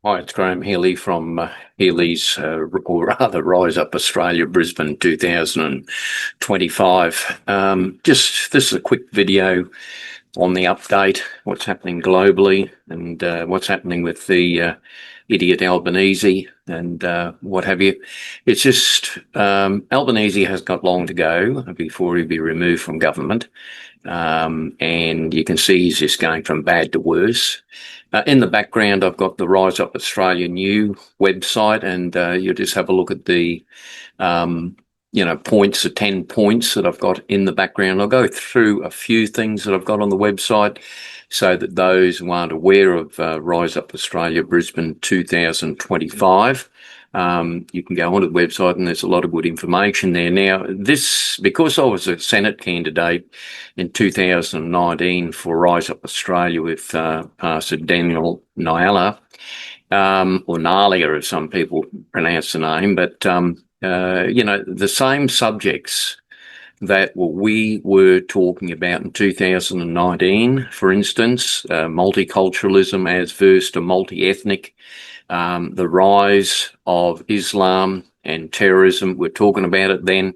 Hi, it's Graham Healy from Healy's, or rather, Rise Up Australia, Brisbane 2025. This is a quick video on the update, what's happening globally, and what's happening with the idiot Albanese and what have you. It's just Albanese has got long to go before he'll be removed from government. And you can see he's just going from bad to worse. In the background, I've got the Rise Up Australia new website, and you just have a look at the, points, the 10 points that I've got in the background. I'll go through a few things that I've got on the website so that those who aren't aware of Rise Up Australia Brisbane 2025, you can go onto the website and there's a lot of good information there. Now, because I was a Senate candidate in 2019 for Rise Up Australia with Pastor Daniel Nyala, or Nalia, as some people pronounce the name, but, the same subjects that we were talking about in 2019, for instance, multiculturalism as versus to multi-ethnic, the rise of Islam and terrorism. We're talking about it then.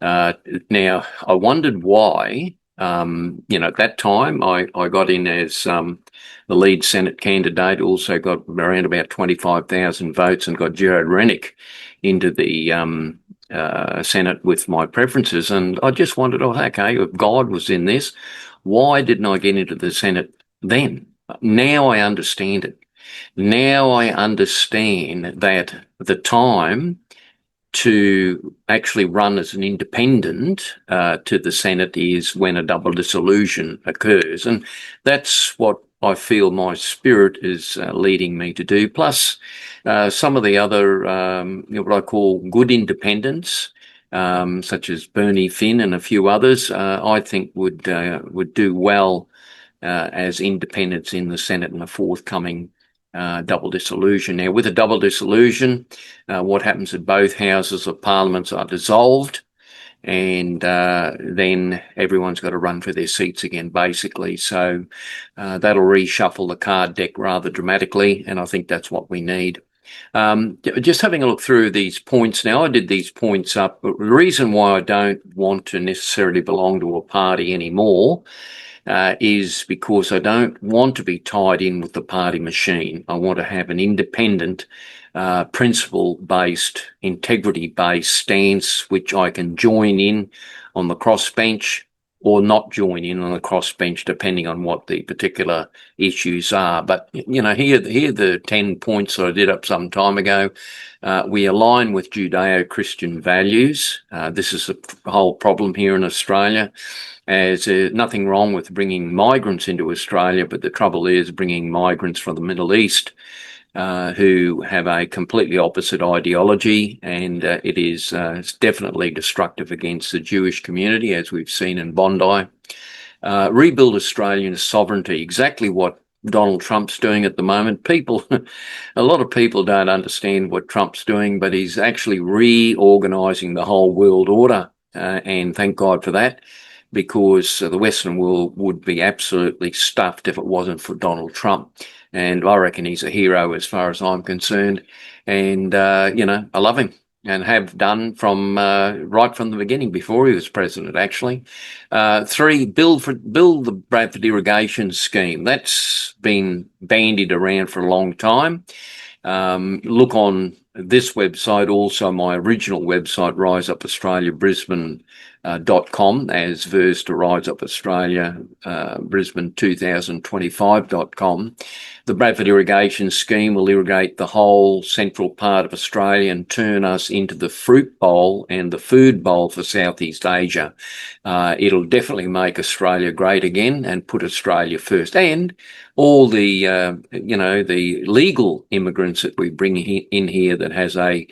Now, I wondered why, at that time I got in as the lead Senate candidate, also got around about 25,000 votes and got Gerard Rennick into the Senate with my preferences. And I just wondered, okay, if God was in this, why didn't I get into the Senate then? Now I understand it. Now I understand that the time to actually run as an independent to the Senate is when a double dissolution occurs. And that's what I feel my spirit is leading me to do. Plus, some of the other, what I call good independents, such as Bernie Finn and a few others, I think would do well as independents in the Senate in the forthcoming double dissolution. Now, with a double dissolution, what happens is both houses of parliaments are dissolved, and then everyone's got to run for their seats again, basically. So that'll reshuffle the card deck rather dramatically, and I think that's what we need. Just having a look through these points now, I did these points up. But the reason why I don't want to necessarily belong to a party anymore is because I don't want to be tied in with the party machine. I want to have an independent, principle-based, integrity-based stance, which I can join in on the crossbench or not join in on the crossbench, depending on what the particular issues are. But, here are the 10 points that I did up some time ago. We align with Judeo-Christian values. This is a whole problem here in Australia. There's nothing wrong with bringing migrants into Australia, but the trouble is bringing migrants from the Middle East who have a completely opposite ideology, and it's definitely destructive against the Jewish community, as we've seen in Bondi. Rebuild Australian sovereignty, exactly what Donald Trump's doing at the moment. A lot of people don't understand what Trump's doing, but he's actually reorganizing the whole world order, and thank God for that, because the Western world would be absolutely stuffed if it wasn't for Donald Trump. And I reckon he's a hero as far as I'm concerned. And, I love him and have done from right from the beginning, before he was president, actually. 3, build the Bradford irrigation scheme. That's been bandied around for a long time. Look on this website, also my original website, Rise Up Australia Brisbane .com, as versus to Rise Up Australia Brisbane 2025.com. The Bradford irrigation scheme will irrigate the whole central part of Australia and turn us into the fruit bowl and the food bowl for Southeast Asia. It'll definitely make Australia great again and put Australia first. And all the, the legal immigrants that we bring in here that has a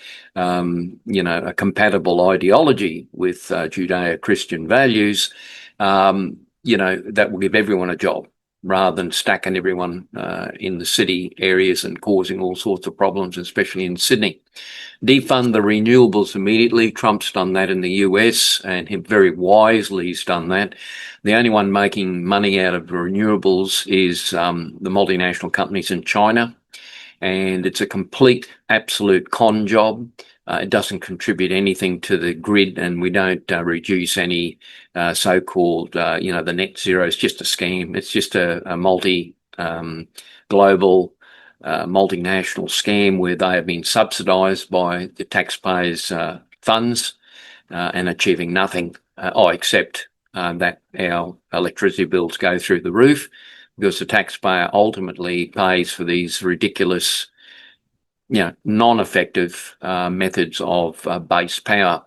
compatible ideology with Judeo-Christian values, that will give everyone a job, rather than stacking everyone in the city areas and causing all sorts of problems, especially in Sydney. Defund the renewables immediately. Trump's done that in the US, and he very wisely he's done that. The only one making money out of renewables is the multinational companies in China. and it's a complete, absolute con job. It doesn't contribute anything to the grid, and we don't reduce any so-called, the net zero. It's just a scam. It's just a global multinational scam where they have been subsidised by the taxpayers' funds and achieving nothing, except that our electricity bills go through the roof, because the taxpayer ultimately pays for these ridiculous, non-effective methods of base power.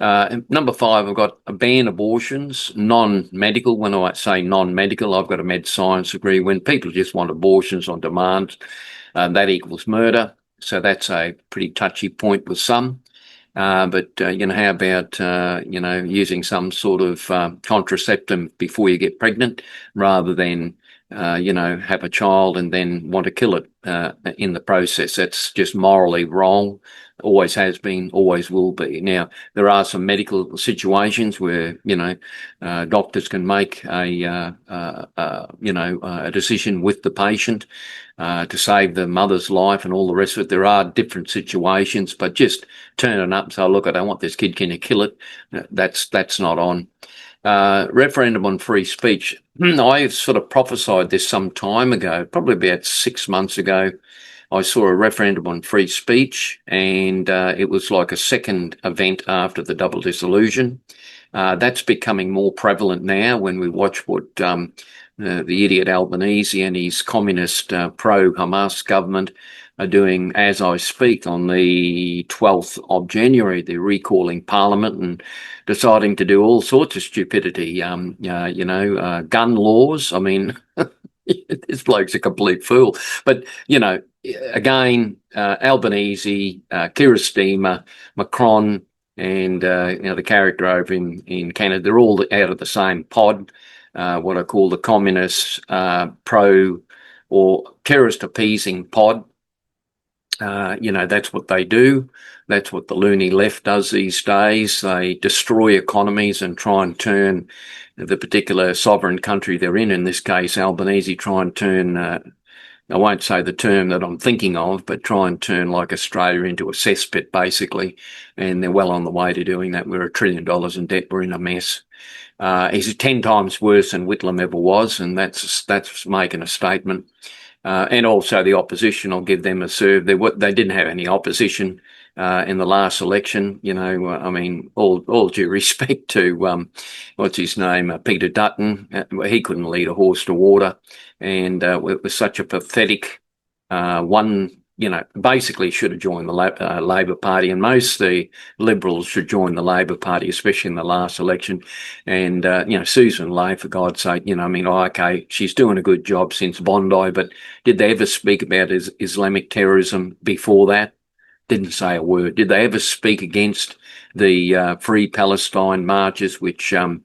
Number 5, I've got a ban abortions, non-medical. When I say non-medical, I've got a med science degree. When people just want abortions on demand, that equals murder. So that's a pretty touchy point with some. But how about, using some sort of contraceptive before you get pregnant, rather than, have a child and then want to kill it in the process? That's just morally wrong. Always has been, always will be. Now, there are some medical situations where, doctors can make a decision with the patient to save the mother's life and all the rest of it. There are different situations, but just turning up and say, look, I don't want this kid, can you kill it? That's not on. Referendum on free speech. I sort of prophesied this some time ago, probably about 6 months ago. I saw a referendum on free speech, and it was like a second event after the double dissolution. That's becoming more prevalent now when we watch what the idiot Albanese and his communist pro-Hamas government are doing as I speak. On the 12th of January, they're recalling Parliament and deciding to do all sorts of stupidity, gun laws. I mean, this bloke's a complete fool. But, again, Albanese, Keir Starmer, Macron, and, the character over in Canada, they're all out of the same pod, what I call the communist pro or terrorist appeasing pod. That's what they do. That's what the loony left does these days. They destroy economies and try and turn the particular sovereign country they're in this case, Albanese, try and turn, I won't say the term that I'm thinking of, but try and turn like Australia into a cesspit, basically. And they're well on the way to doing that. We're $1 trillion in debt. We're in a mess. He's 10 times worse than Whitlam ever was, and that's making a statement. And also the opposition, I'll give them a serve. They didn't have any opposition in the last election. All due respect to what's his name, Peter Dutton. He couldn't lead a horse to water, and it was such a pathetic one. Basically should have joined the Labor Party, and most of the Liberals should join the Labor Party, especially in the last election. And, Susan Ley, for God's sake, okay, she's doing a good job since Bondi, but did they ever speak about Islamic terrorism before that? Didn't say a word. Did they ever speak against the Free Palestine marches, which, a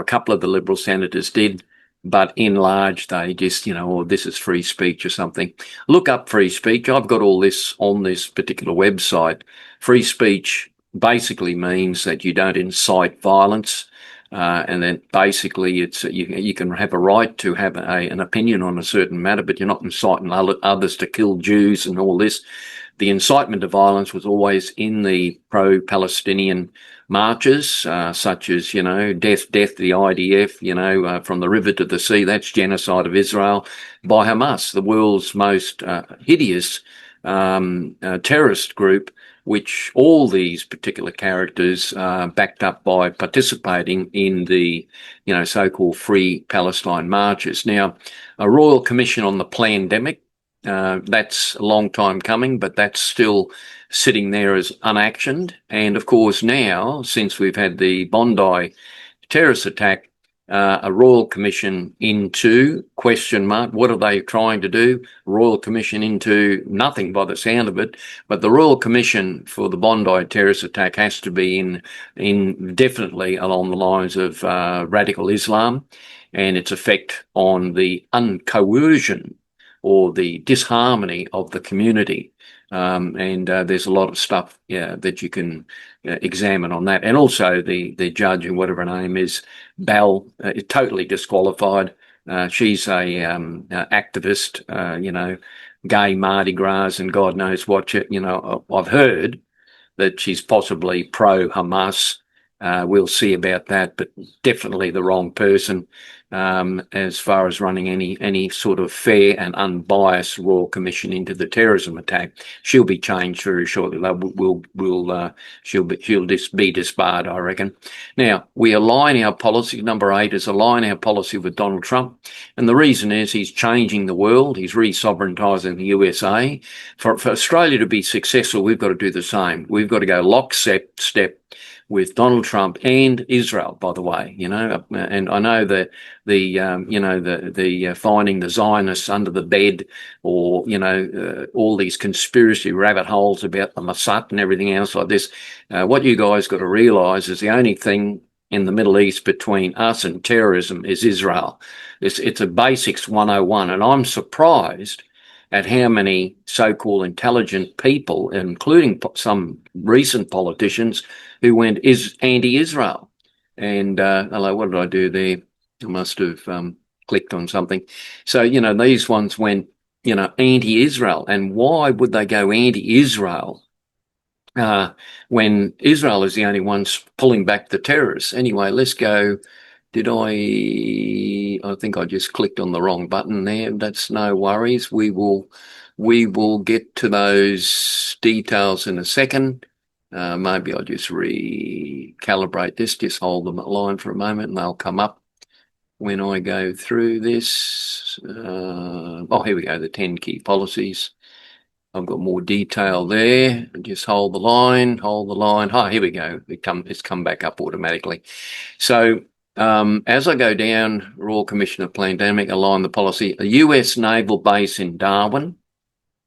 couple of the Liberal senators did? But in large, they just, this is free speech or something. Look up free speech. I've got all this on this particular website. Free speech basically means that you don't incite violence. And then basically it's you can have a right to have an opinion on a certain matter, but you're not inciting others to kill Jews and all this. The incitement to violence was always in the pro-Palestinian marches, such as, death, the IDF, from the river to the sea. That's genocide of Israel by Hamas, the world's most hideous terrorist group, which all these particular characters backed up by participating in the, so-called Free Palestine marches. Now, a Royal Commission on the Plandemic, that's a long time coming, but that's still sitting there as unactioned. And of course now, since we've had the Bondi terrorist attack, a Royal Commission into question mark. What are they trying to do? Royal Commission into nothing by the sound of it. But the Royal Commission for the Bondi terrorist attack has to be in definitely along the lines of radical Islam and its effect on the uncoercion or the disharmony of the community. And there's a lot of stuff that you can examine on that. And also the judge, and whatever her name is, Bell, is totally disqualified. She's a activist, gay Mardi Gras and God knows what. I've heard that she's possibly pro-Hamas. We'll see about that, but definitely the wrong person as far as running any sort of fair and unbiased Royal Commission into the terrorism attack. She'll be changed very shortly. She'll just be disbarred, I reckon. Now, we align our policy. Number 8 is align our policy with Donald Trump, and the reason is he's changing the world. He's re-sovereigntising the USA. For Australia to be successful, we've got to do the same. We've got to go lockstep with Donald Trump and Israel, by the way, and I know that the finding the Zionists under the bed, or all these conspiracy rabbit holes about the Mossad and everything else like this. What you guys got to realise is the only thing in the Middle East between us and terrorism is Israel. It's a basics 101, and I'm surprised at how many so-called intelligent people, including some recent politicians, who went anti-Israel. And hello, what did I do there? I must have clicked on something. So, these ones went, anti-Israel. And why would they go anti-Israel when Israel is the only ones pulling back the terrorists? Anyway, let's go. I think I just clicked on the wrong button there. That's no worries. We will get to those details in a second. Maybe I'll just recalibrate this. Just hold them at line for a moment and they'll come up when I go through this. Here we go, the 10 key policies. I've got more detail there. Just hold the line. Oh, here we go. It's come back up automatically. So as I go down, Royal Commission of Pandemic, align the policy. A US naval base in Darwin,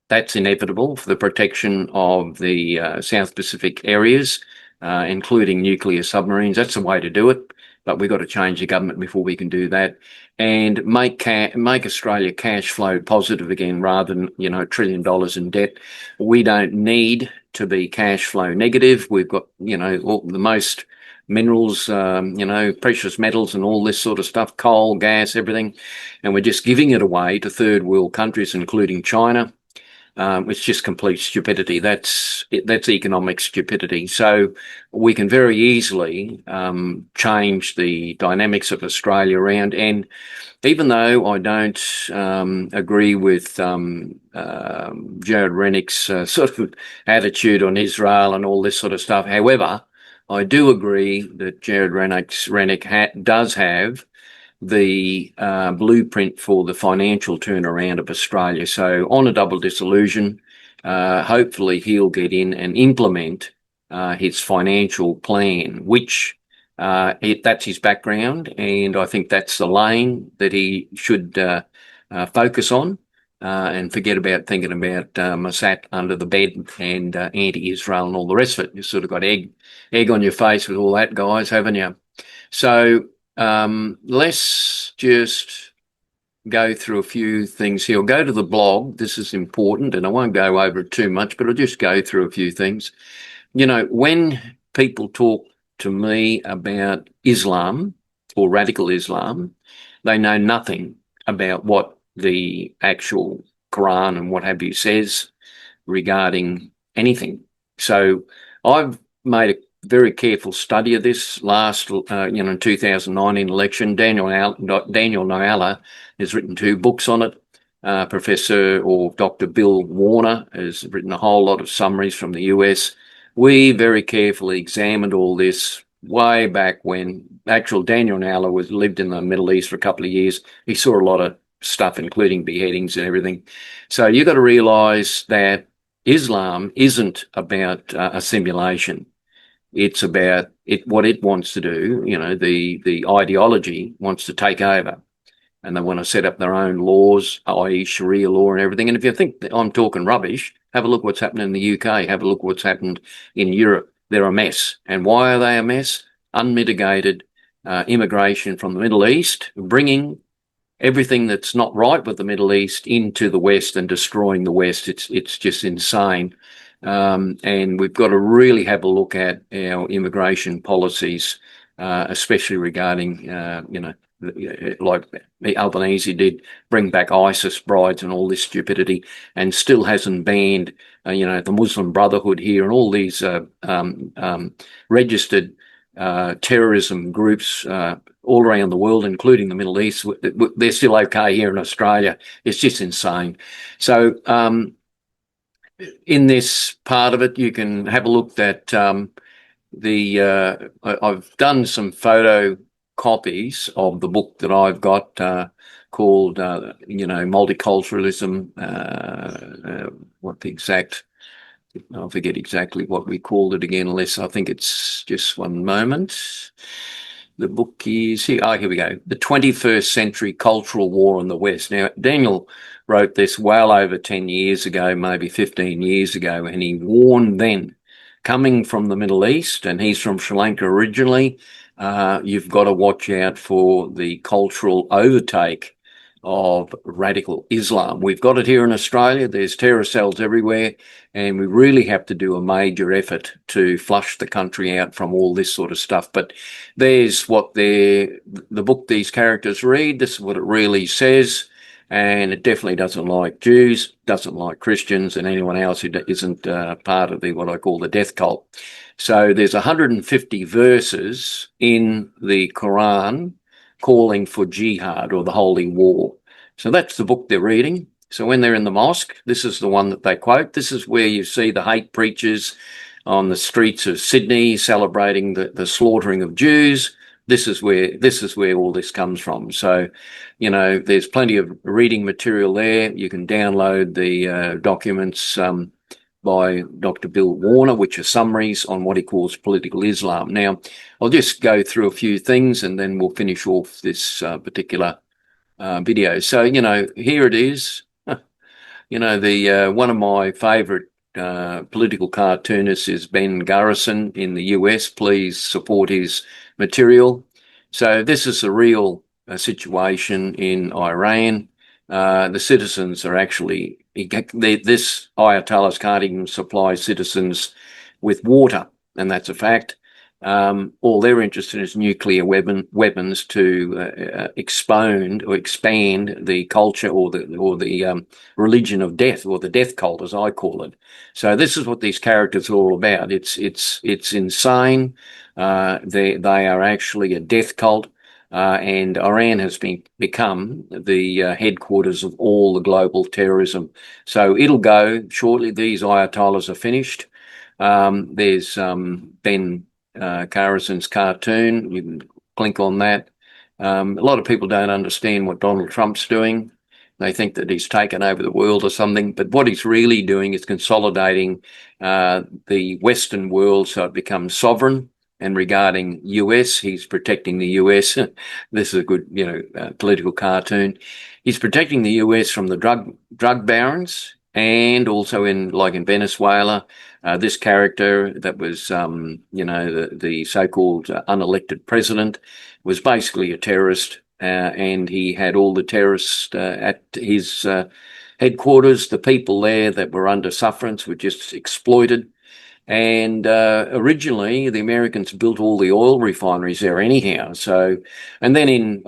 that's inevitable for the protection of the South Pacific areas, including nuclear submarines. That's the way to do it, but we've got to change the government before we can do that. And make Australia cash flow positive again, rather than, $1 trillion in debt. We don't need to be cash flow negative. We've got, all the most minerals, precious metals and all this sort of stuff, coal, gas, everything. And we're just giving it away to third world countries, including China. It's just complete stupidity. That's economic stupidity. So we can very easily change the dynamics of Australia around. And even though I don't agree with Jared Rennick's sort of attitude on Israel and all this sort of stuff, however, I do agree that Jared Rennick does have the blueprint for the financial turnaround of Australia. So on a double dissolution, hopefully he'll get in and implement his financial plan, which that's his background, and I think that's the lane that he should focus on. And forget about thinking about Mossad under the bed and anti-Israel and all the rest of it. You've sort of got egg on your face with all that, guys, haven't you? So let's just go through a few things here. I'll go to the blog. This is important, and I won't go over it too much, but I'll just go through a few things. When people talk to me about Islam or radical Islam, they know nothing about what the actual Quran and what have you says regarding anything. So I've made a very careful study of this last, 2019 election. Daniel Noala has written 2 books on it. Professor or Dr. Bill Warner has written a whole lot of summaries from the US. We very carefully examined all this way back when actual Daniel Noala lived in the Middle East for a couple of years. He saw a lot of stuff, including beheadings and everything. So you've got to realise that Islam isn't about a simulation. It's about what it wants to do. The ideology wants to take over, and they want to set up their own laws, i.e. Sharia law and everything. And if you think that I'm talking rubbish, have a look what's happening in the UK. Have a look what's happened in Europe. They're a mess. And why are they a mess? Unmitigated immigration from the Middle East, bringing everything that's not right with the Middle East into the West and destroying the West. It's just insane. And we've got to really have a look at our immigration policies, especially regarding, like Albanese did, bring back ISIS brides and all this stupidity, and still hasn't banned, the Muslim Brotherhood here and all these registered terrorism groups all around the world, including the Middle East. They're still okay here in Australia. It's just insane. So in this part of it, you can have a look at I've done some photo copies of the book that I've got called, Multiculturalism. What the exact, I forget exactly what we called it again, unless I think it's just one moment. The book is here. Oh, here we go. The 21st Century Cultural War in the West. Now, Daniel wrote this well over 10 years ago, maybe 15 years ago, and he warned then, coming from the Middle East, and he's from Sri Lanka originally, you've got to watch out for the cultural overtake of radical Islam. We've got it here in Australia. There's terror cells everywhere, and we really have to do a major effort to flush the country out from all this sort of stuff. But there's what the book these characters read. This is what it really says. And it definitely doesn't like Jews, doesn't like Christians, and anyone else who isn't part of what I call the death cult. So there's 150 verses in the Quran calling for jihad, or the holy war. So that's the book they're reading. So when they're in the mosque, this is the one that they quote. This is where you see the hate preachers on the streets of Sydney celebrating the slaughtering of Jews. This is where all this comes from. So, there's plenty of reading material there. You can download the documents by Dr. Bill Warner, which are summaries on what he calls political Islam. Now, I'll just go through a few things and then we'll finish off this particular video. So, here it is. One of my favourite political cartoonists is Ben Garrison in the US. Please support his material. So this is a real situation in Iran. The citizens are actually, this Ayatollahs can't even supply citizens with water, and that's a fact. All they're interested in is nuclear weapons to expand the culture or the religion of death, or the death cult, as I call it. So this is what these characters are all about. It's insane. They are actually a death cult. And Iran has become the headquarters of all the global terrorism. So it'll go shortly. These Ayatollahs are finished. There's Ben Garrison's cartoon. You can click on that. A lot of people don't understand what Donald Trump's doing. They think that he's taken over the world or something, but what he's really doing is consolidating the Western world so it becomes sovereign. And regarding US, he's protecting the US. This is a good, political cartoon. He's protecting the US from the drug barons, and also in Venezuela, this character that was, the so-called unelected president was basically a terrorist, and he had all the terrorists at his headquarters. The people there that were under sufferance were just exploited. And originally, the Americans built all the oil refineries there anyhow. So, and then in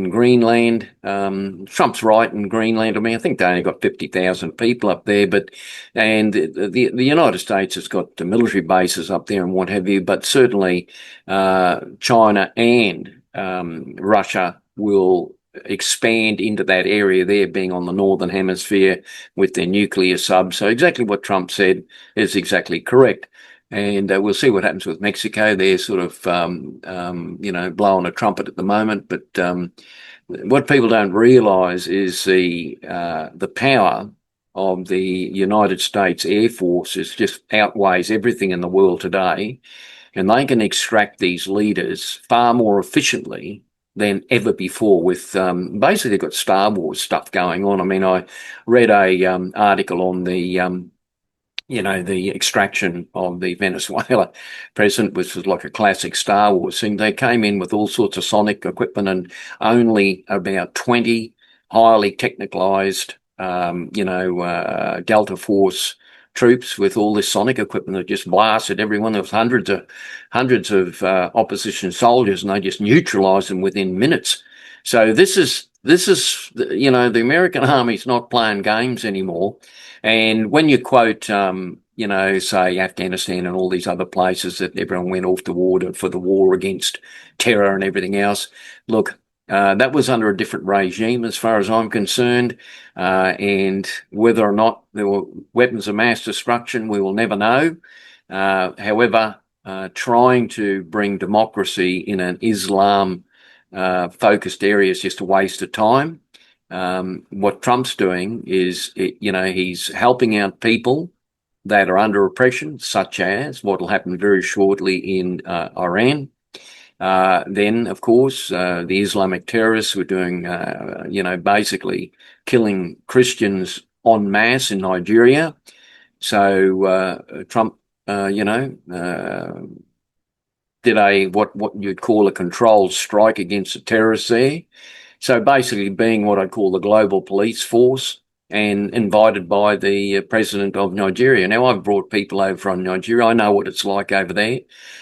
Greenland, Trump's right in Greenland. I mean, I think they only got 50,000 people up there, and the United States has got the military bases up there and what have you. But certainly, China and Russia will expand into that area there, being on the northern hemisphere with their nuclear subs. So exactly what Trump said is exactly correct. And we'll see what happens with Mexico. They're sort of, blowing a trumpet at the moment. But what people don't realise is the power of the United States Air Force just outweighs everything in the world today. And they can extract these leaders far more efficiently than ever before, with basically got Star Wars stuff going on. I mean, I read a article on the extraction of the Venezuela president, which was like a classic Star Wars thing. They came in with all sorts of sonic equipment, and only about 20 highly technicalized, Delta Force troops with all this sonic equipment that just blasted everyone. There was hundreds of opposition soldiers, and they just neutralized them within minutes. So this is the American army's not playing games anymore. And when you quote say Afghanistan and all these other places that everyone went off to war for the war against terror and everything else, look, that was under a different regime as far as I'm concerned. And whether or not there were weapons of mass destruction, we will never know. However, trying to bring democracy in an Islam focused area is just a waste of time. What Trump's doing is, he's helping out people that are under oppression, such as what will happen very shortly in Iran. Then, of course, the Islamic terrorists were doing, basically killing Christians en masse in Nigeria. So Trump, did what you'd call a controlled strike against the terrorists there. So basically being what I'd call the global police force, and invited by the president of Nigeria. Now, I've brought people over from Nigeria. I know what it's like over there.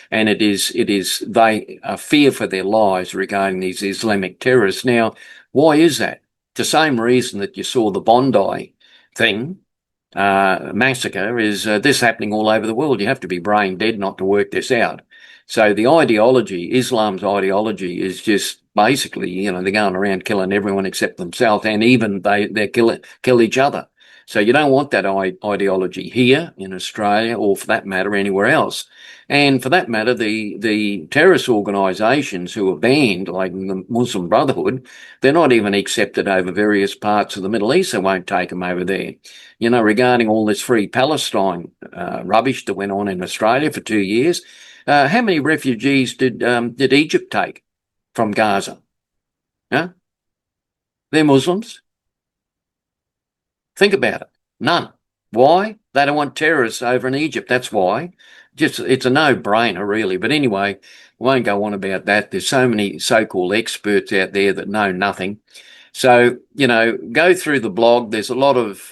And they fear for their lives regarding these Islamic terrorists. Now, why is that? The same reason that you saw the Bondi thing, massacre, is this happening all over the world. You have to be brain dead not to work this out. So the ideology, Islam's ideology, is just basically, they're going around killing everyone except themselves, and even they kill each other. So you don't want that ideology here in Australia, or for that matter, anywhere else. And for that matter, the terrorist organisations who are banned, like the Muslim Brotherhood, they're not even accepted over various parts of the Middle East. They won't take them over there. Regarding all this Free Palestine rubbish that went on in Australia for 2 years, how many refugees did Egypt take from Gaza? Huh? They're Muslims. Think about it. None. Why? They don't want terrorists over in Egypt. That's why. It's a no-brainer, really. But anyway, we won't go on about that. There's so many so-called experts out there that know nothing. So, go through the blog. There's a lot of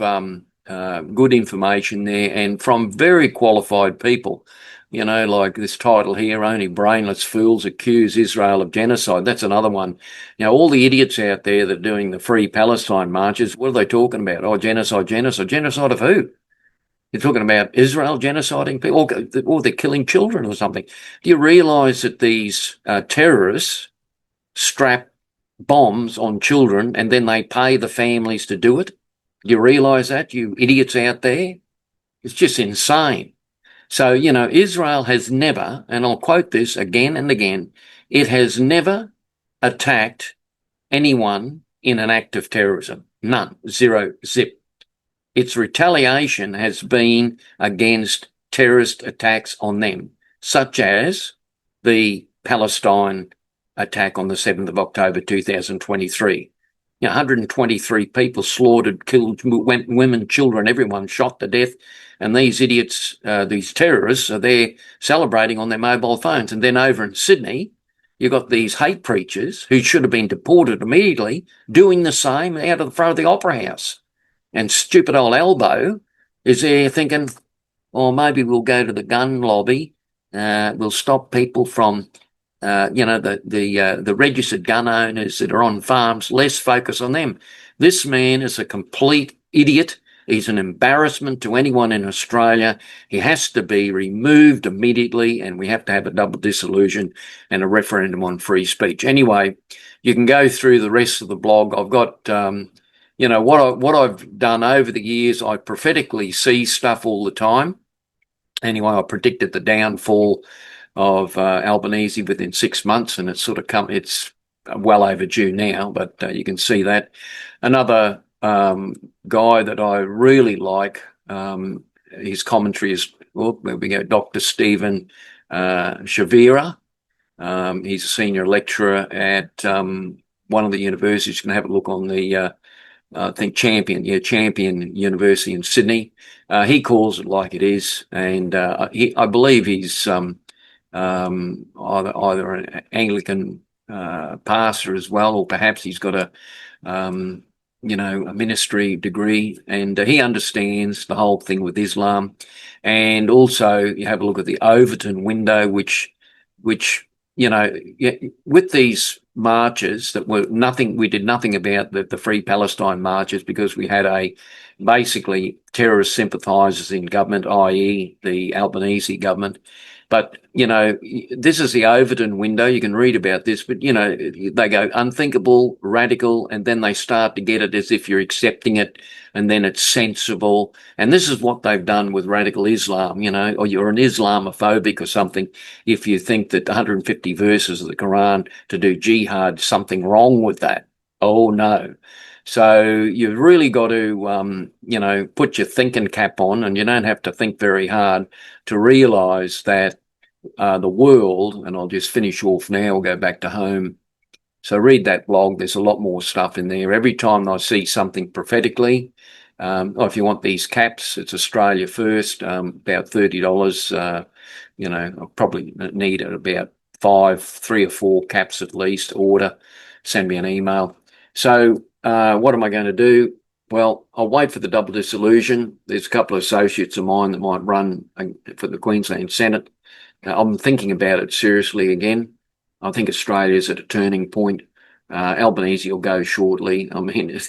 good information there, and from very qualified people. Like this title here, Only Brainless Fools Accuse Israel of Genocide. That's another one. All the idiots out there that are doing the Free Palestine marches, what are they talking about? Oh, genocide, genocide. Genocide of who? You're talking about Israel genociding people, or they're killing children or something. Do you realise that these terrorists strap bombs on children and then they pay the families to do it? Do you realise that, you idiots out there? It's just insane. So, Israel has never, and I'll quote this again and again, it has never attacked anyone in an act of terrorism. None. Zero. Zip. Its retaliation has been against terrorist attacks on them, such as the Palestine attack on the 7th of October 2023. 123 people slaughtered, killed, women, children, everyone shot to death. And these idiots, these terrorists, are there celebrating on their mobile phones. And then over in Sydney, you've got these hate preachers who should have been deported immediately doing the same out of the front of the Opera House. And stupid old Albo is there thinking, maybe we'll go to the gun lobby. We'll stop people from the registered gun owners that are on farms, less focus on them. This man is a complete idiot. He's an embarrassment to anyone in Australia. He has to be removed immediately, and we have to have a double dissolution and a referendum on free speech. Anyway, you can go through the rest of the blog. I've got, what I've done over the years. I prophetically see stuff all the time. Anyway, I predicted the downfall of Albanese within 6 months, and it's well overdue now, but you can see that. Another guy that I really like, his commentary is, there we go, Dr. Stephen Shavira. He's a senior lecturer at one of the universities. You can have a look on the I think Champion University in Sydney. He calls it like it is, and I believe he's either an Anglican pastor as well, or perhaps he's got a ministry degree, and he understands the whole thing with Islam. And also, you have a look at the Overton window, which with these marches that were nothing. We did nothing about the Free Palestine marches because we had basically terrorist sympathisers in government, i.e. the Albanese government. But, this is the Overton window. You can read about this, but, they go unthinkable, radical, and then they start to get it as if you're accepting it, and then it's sensible. And this is what they've done with radical Islam, or you're an Islamophobic or something if you think that 150 verses of the Quran to do jihad, something wrong with that. Oh, no. So you've really got to, put your thinking cap on, and you don't have to think very hard to realise that the world, and I'll just finish off now, I'll go back to home. So read that blog. There's a lot more stuff in there. Every time I see something prophetically, if you want these caps, it's Australia first, about $30. I'll probably need about 3 or 4 caps at least. Order, send me an email. So what am I going to do? Well, I'll wait for the double dissolution. There's a couple of associates of mine that might run for the Queensland Senate. I'm thinking about it seriously again. I think Australia's at a turning point. Albanese will go shortly. I mean,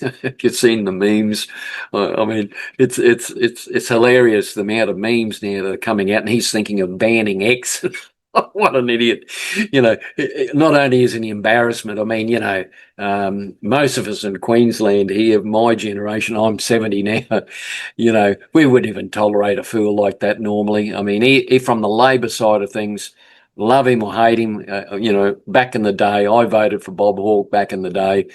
you've seen the memes. I mean, it's hilarious the amount of memes now that are coming out, and he's thinking of banning X. What an idiot. Not only is it an embarrassment, I mean, most of us in Queensland here, my generation, I'm 70 now, we wouldn't even tolerate a fool like that normally. I mean, he from the Labor side of things, love him or hate him, back in the day, I voted for Bob Hawke back in the day.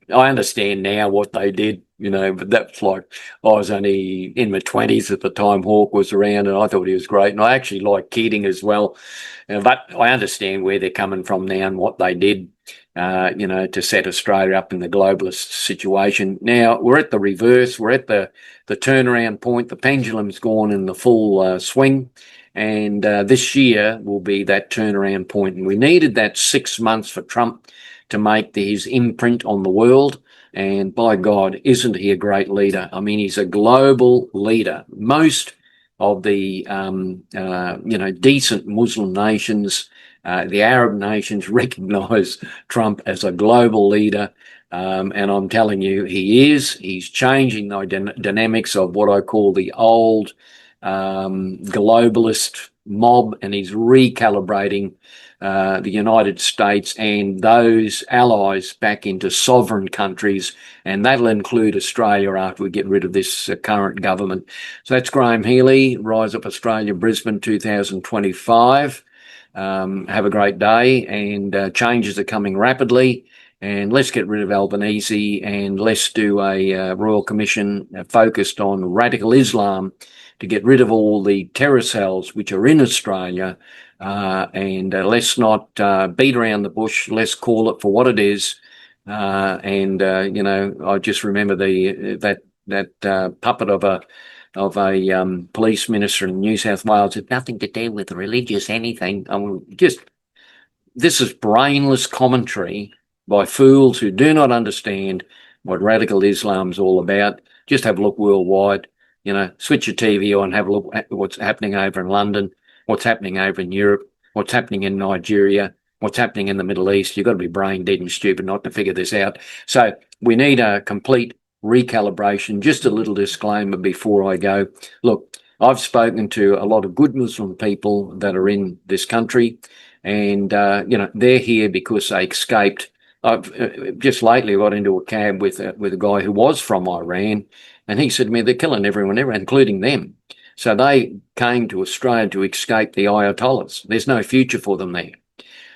I understand now what they did, but that's like, I was only in my 20s at the time Hawke was around, and I thought he was great. And I actually like Keating as well. But I understand where they're coming from now and what they did, to set Australia up in the globalist situation. Now, we're at the reverse. We're at the turnaround point. The pendulum's gone in the full swing. And this year will be that turnaround point. And we needed that 6 months for Trump to make his imprint on the world. And by God, isn't he a great leader? I mean, he's a global leader. Most of the, decent Muslim nations, the Arab nations recognise Trump as a global leader. And I'm telling you, he's changing the dynamics of what I call the old globalist mob, and he's recalibrating the United States and those allies back into sovereign countries, and that'll include Australia after we get rid of this current government. So that's Graham Healy, Rise Up Australia, Brisbane 2025. Have a great day, and changes are coming rapidly. And let's get rid of Albanese, and let's do a Royal Commission focused on radical Islam to get rid of all the terror cells which are in Australia. And let's not beat around the bush. Let's call it for what it is. I just remember that puppet of a police minister in New South Wales had nothing to do with religious anything. This is brainless commentary by fools who do not understand what radical Islam's all about. Just have a look worldwide. Switch your TV on, have a look at what's happening over in London, what's happening over in Europe, what's happening in Nigeria, what's happening in the Middle East. You've got to be brain dead and stupid not to figure this out. So we need a complete recalibration. Just a little disclaimer before I go. Look, I've spoken to a lot of good Muslim people that are in this country, and, they're here because they escaped. I've just lately got into a cab with a guy who was from Iran, and he said to me, they're killing everyone there, including them. So they came to Australia to escape the Ayatollahs. There's no future for them there.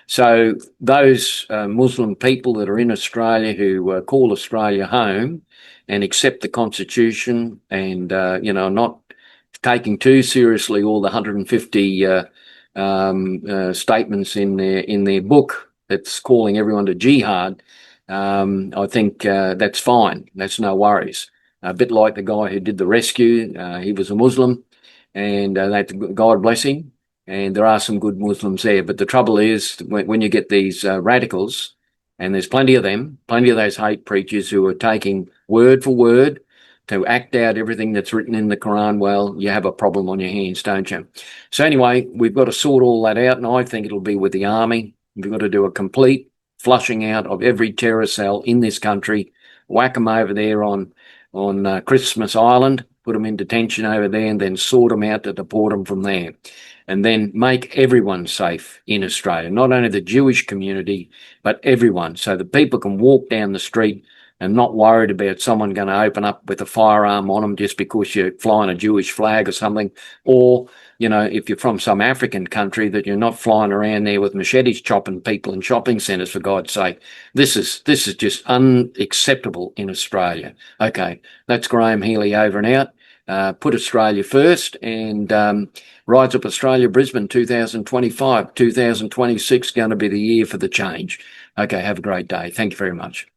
So those Muslim people that are in Australia who call Australia home and accept the Constitution and, not taking too seriously all the 150 statements in their book that's calling everyone to jihad, I think that's fine. That's no worries. A bit like the guy who did the rescue. He was a Muslim, and God bless him. And there are some good Muslims there. But the trouble is when you get these radicals, and there's plenty of them, plenty of those hate preachers who are taking word for word to act out everything that's written in the Quran, well, you have a problem on your hands, don't you? So anyway, we've got to sort all that out, and I think it'll be with the army. We've got to do a complete flushing out of every terror cell in this country, whack them over there on Christmas Island, put them in detention over there, and then sort them out to deport them from there. And then make everyone safe in Australia, not only the Jewish community, but everyone, so that people can walk down the street and not worried about someone going to open up with a firearm on them just because you're flying a Jewish flag or something. Or, you know, if you're from some African country, that you're not flying around there with machetes chopping people in shopping centres, for God's sake. This is just unacceptable in Australia. Okay, that's Graham Healy over and out. Put Australia first, and Rise Up Australia Brisbane 2025, 2026 going to be the year for the change. Okay, have a great day. Thank you very much.